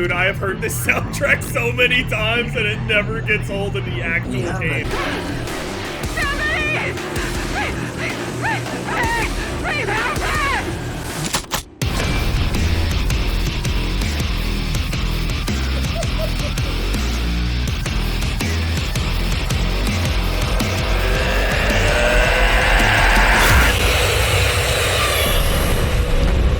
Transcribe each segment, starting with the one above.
Dude, I have heard this soundtrack so many times and it never gets old in the actual game. Please help me!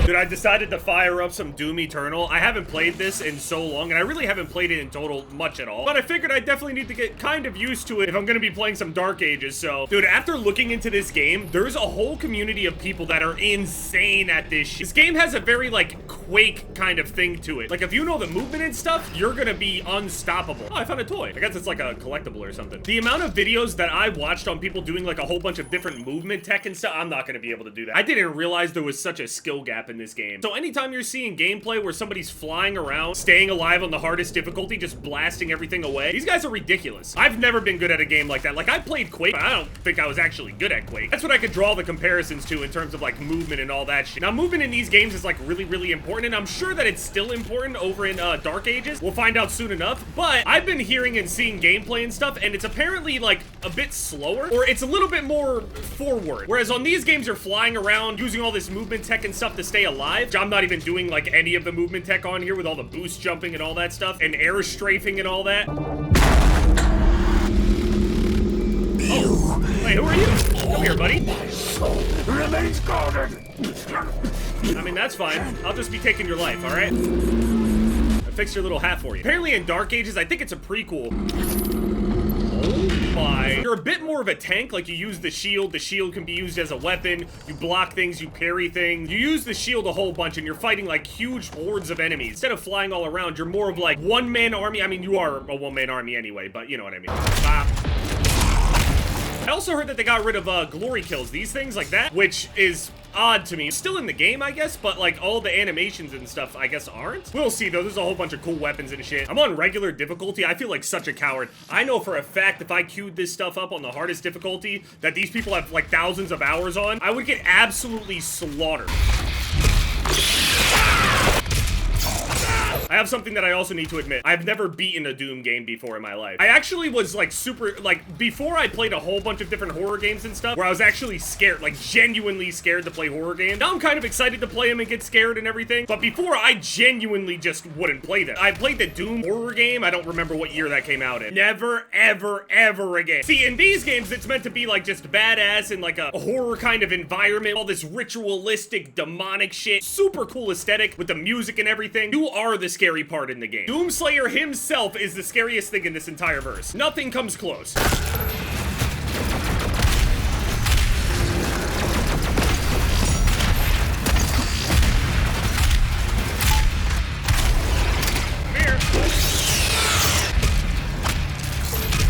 Dude, I decided to fire up some Doom Eternal. I haven't played this in so long, and I really haven't played it in total much at all. But I figured I definitely need to get kind of used to it if I'm gonna be playing some Dark Ages. So, dude, after looking into this game, there's a whole community of people that are insane at this shit. This game has a very, like, Quake kind of thing to it. Like, if you know the movement and stuff, you're gonna be unstoppable. Oh, I found a toy. I guess it's like a collectible or something. The amount of videos that I watched on people doing, like, a whole bunch of different movement tech and stuff, I'm not gonna be able to do that. I didn't realize there was such a skill gap in this game. So anytime you're seeing gameplay where somebody's flying around, staying alive on the hardest difficulty, just blasting everything away, these guys are ridiculous. I've never been good at a game like that. Like, I played Quake, but I don't think I was actually good at Quake. That's what I could draw the comparisons to in terms of, like, movement and all that shit. Now, movement in these games is, like, really, really important, and I'm sure that it's still important over in Dark Ages. We'll find out soon enough, but I've been hearing and seeing gameplay and stuff, and it's apparently, like, a bit slower, or it's a little bit more forward. Whereas on these games, you're flying around, using all this movement tech and stuff to stay alive. I'm not even doing, like, any of the movement tech on here with all the boost jumping and all that stuff, and air strafing and all that. Oh, wait, who are you? Come here, buddy. Remains guarded. I mean, that's fine. I'll just be taking your life, all right? I fixed your little hat for you. Apparently in Dark Ages, I think it's a prequel. Oh my. You're a bit more of a tank, like you use the shield. The shield can be used as a weapon. You block things, you parry things. You use the shield a whole bunch and you're fighting like huge hordes of enemies. Instead of flying all around, you're more of like one-man army. I mean, you are a one-man army anyway, but you know what I mean. I also heard that they got rid of glory kills, these things like that, which is odd to me. It's still in the game, I guess, but like all the animations and stuff, I guess aren't. We'll see though, there's a whole bunch of cool weapons and shit. I'm on regular difficulty. I feel like such a coward. I know for a fact if I queued this stuff up on the hardest difficulty that these people have like thousands of hours on, I would get absolutely slaughtered. I have something that I also need to admit. I've never beaten a Doom game before in my life. I actually was like super, like before I played a whole bunch of different horror games and stuff where I was actually scared, like genuinely scared to play horror games. Now I'm kind of excited to play them and get scared and everything. But before I genuinely just wouldn't play them. I played the Doom horror game. I don't remember what year that came out in. Never, ever, ever again. See, in these games, it's meant to be like just badass and like a horror kind of environment. All this ritualistic, demonic shit. Super cool aesthetic with the music and everything. You are the scary part in the game. Doomslayer himself is the scariest thing in this entire verse. Nothing comes close. Come here.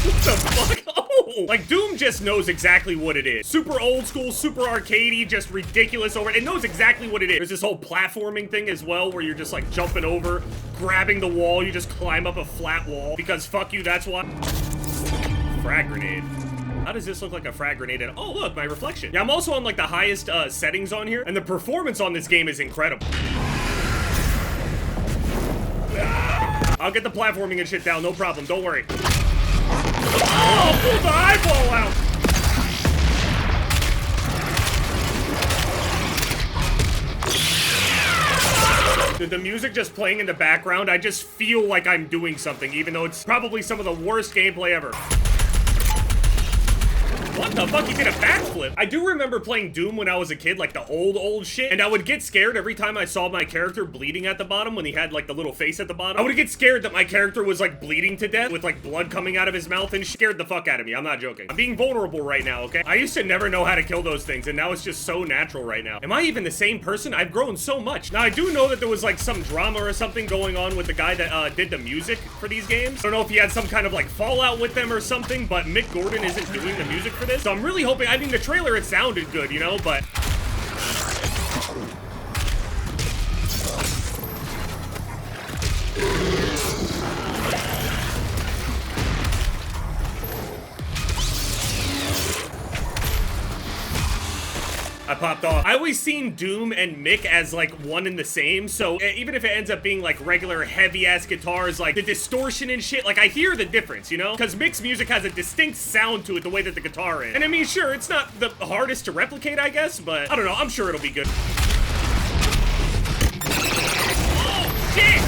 What the fuck? Oh! Like, Doom just knows exactly what it is. Super old school, super arcadey, just ridiculous over it. It knows exactly what it is. There's this whole platforming thing as well, where you're just like jumping over, grabbing the wall, you just climb up a flat wall, because fuck you, that's why. Frag grenade. How does this look like a frag grenade? And oh look, my reflection. Yeah, I'm also on like the highest settings on here, and the performance on this game is incredible. I'll get the platforming and shit down, no problem, don't worry. Oh, pull the eyeball out! The music just playing in the background, I just feel like I'm doing something, even though it's probably some of the worst gameplay ever. What the fuck? He did a backflip. I do remember playing Doom when I was a kid, like the old shit, and I would get scared every time I saw my character bleeding at the bottom when he had like the little face at the bottom. I would get scared that my character was like bleeding to death with like blood coming out of his mouth, and scared the fuck out of me. I'm not joking. I'm being vulnerable right now, okay? I used to never know how to kill those things, and now it's just so natural right now. Am I even the same person? I've grown so much. Now, I do know that there was like some drama or something going on with the guy that did the music for these games. I don't know if he had some kind of like fallout with them or something, but Mick Gordon isn't doing the music for this, so I'm really hoping. I mean, the trailer, it sounded good, you know, but popped off. I always seen Doom and Mick as like one and the same, so even if it ends up being like regular heavy-ass guitars, like the distortion and shit, like I hear the difference, you know? Because Mick's music has a distinct sound to it the way that the guitar is. And I mean, sure, it's not the hardest to replicate, I guess, but I don't know, I'm sure it'll be good. Oh, shit!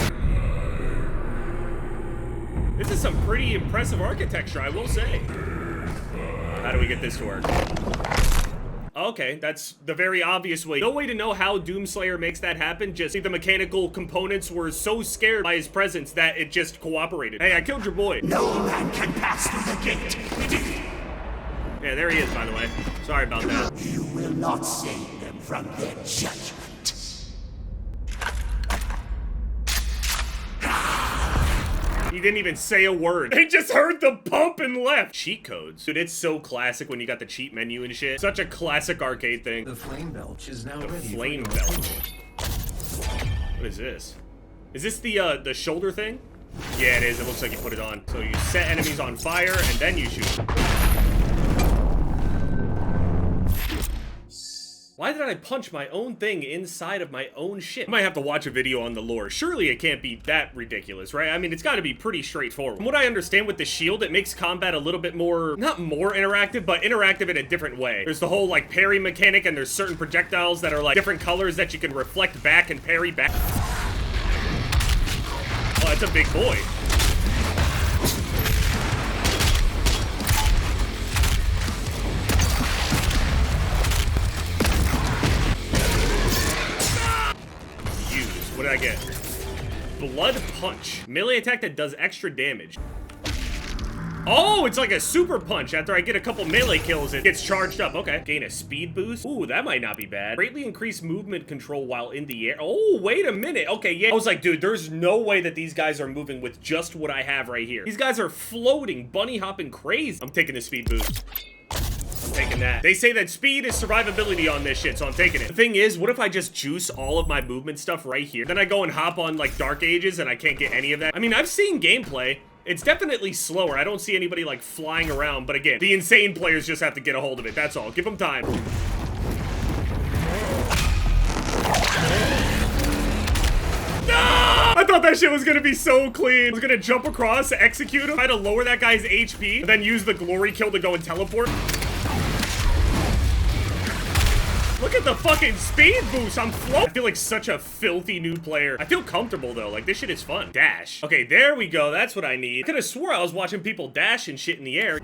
This is some pretty impressive architecture, I will say. How do we get this to work? Okay, that's the very obvious way. No way to know how Doomslayer makes that happen. Just the mechanical components were so scared by his presence that it just cooperated. Hey, I killed your boy. No man can pass through the gate. Yeah, there he is, by the way. Sorry about that. You will not save them from their judgment. He didn't even say a word. They just heard the bump and left. Cheat codes. Dude, it's so classic when you got the cheat menu and shit. Such a classic arcade thing. The flame belch is now ready. Flame belch. What is this? Is this the shoulder thing? Yeah, it is. It looks like you put it on. So you set enemies on fire and then you shoot them. Why did I punch my own thing inside of my own shit? I might have to watch a video on the lore. Surely it can't be that ridiculous, right? I mean, it's got to be pretty straightforward. From what I understand with the shield, it makes combat a little bit more, not more interactive, but interactive in a different way. There's the whole, like, parry mechanic, and there's certain projectiles that are, like, different colors that you can reflect back and parry back. Oh, that's a big boy. What did I get? Blood punch. Melee attack that does extra damage. Oh, it's like a super punch. After I get a couple melee kills, it gets charged up. Okay. Gain a speed boost. Ooh, that might not be bad. Greatly increase movement control while in the air. Oh, wait a minute. Okay, yeah. I was like, dude, there's no way that these guys are moving with just what I have right here. These guys are floating, bunny hopping crazy. I'm taking the speed boost. I'm taking that. They say that speed is survivability on this shit, so I'm taking it. The thing is, what if I just juice all of my movement stuff right here? Then I go and hop on, like, Dark Ages, and I can't get any of that. I mean, I've seen gameplay. It's definitely slower. I don't see anybody, like, flying around. But again, the insane players just have to get a hold of it. That's all. Give them time. I thought that shit was gonna be so clean. I was gonna jump across, execute him, try to lower that guy's HP, and then use the glory kill to go and teleport. Look at the fucking speed boost. I'm floating. I feel like such a filthy new player. I feel comfortable though. Like this shit is fun. Dash. Okay, there we go. That's what I need. I could have swore I was watching people dash and shit in the air.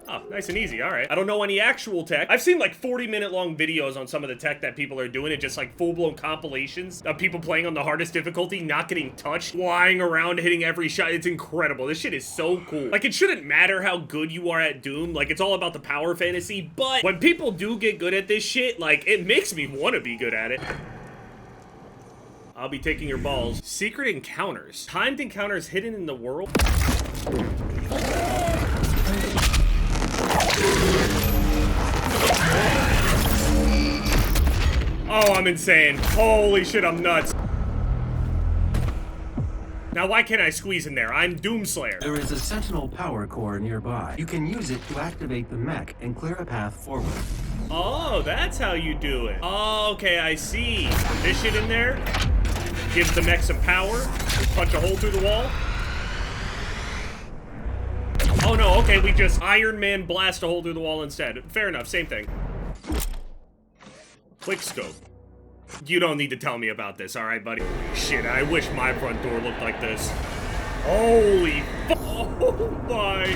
Oh, nice and easy, all right. I don't know any actual tech. I've seen like 40-minute long videos on some of the tech that people are doing. It just like full-blown compilations of people playing on the hardest difficulty, not getting touched, flying around, hitting every shot. It's incredible. This shit is so cool. Like, it shouldn't matter how good you are at Doom. Like, it's all about the power fantasy. But when people do get good at this shit, like, it makes me want to be good at it. I'll be taking your balls. Secret encounters. Timed encounters hidden in the world. Oh, I'm insane. Holy shit, I'm nuts. Now, why can't I squeeze in there? I'm Doomslayer. There is a Sentinel power core nearby. You can use it to activate the mech and clear a path forward. Oh, that's how you do it. Oh, okay, I see. This shit in there gives the mech some power. Punch a hole through the wall. Oh no, okay, we just Iron Man blast a hole through the wall instead. Fair enough, same thing. Quick scope. You don't need to tell me about this, alright, buddy? Shit, I wish my front door looked like this. Holy oh my.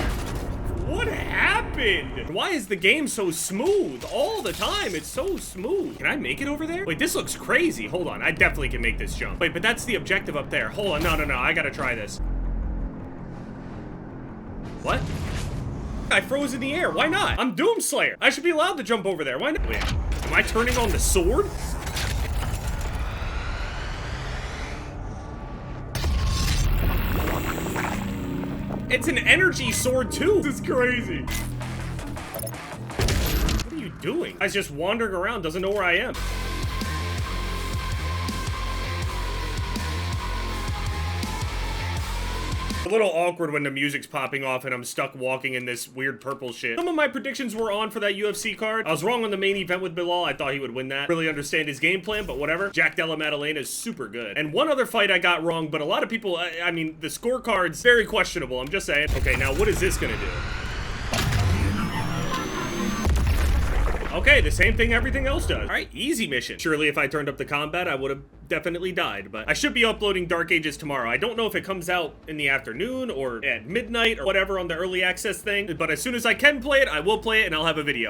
What happened? Why is the game so smooth? All the time, it's so smooth. Can I make it over there? Wait, this looks crazy. Hold on, I definitely can make this jump. Wait, but that's the objective up there. Hold on, no, I gotta try this. What? I froze in the air. Why not? I'm Doomslayer. I should be allowed to jump over there. Why not? Wait, am I turning on the sword? It's an energy sword too. This is crazy. What are you doing? I was just wandering around, doesn't know where I am. little awkward when the music's popping off and I'm stuck walking in this weird purple shit. Some of my predictions were on for that UFC card. I was wrong on the main event with Bilal. I thought he would win that. Really understand his game plan, but whatever. Jack Della Maddalena is super good. And one other fight I got wrong, but a lot of people, I mean, the scorecard's very questionable. I'm just saying. Okay, now what is this gonna do? Okay, the same thing everything else does. All right, easy mission. Surely if I turned up the combat, I would have definitely died, but I should be uploading Dark Ages tomorrow. I don't know if it comes out in the afternoon or at midnight or whatever on the early access thing, but as soon as I can play it, I will play it and I'll have a video.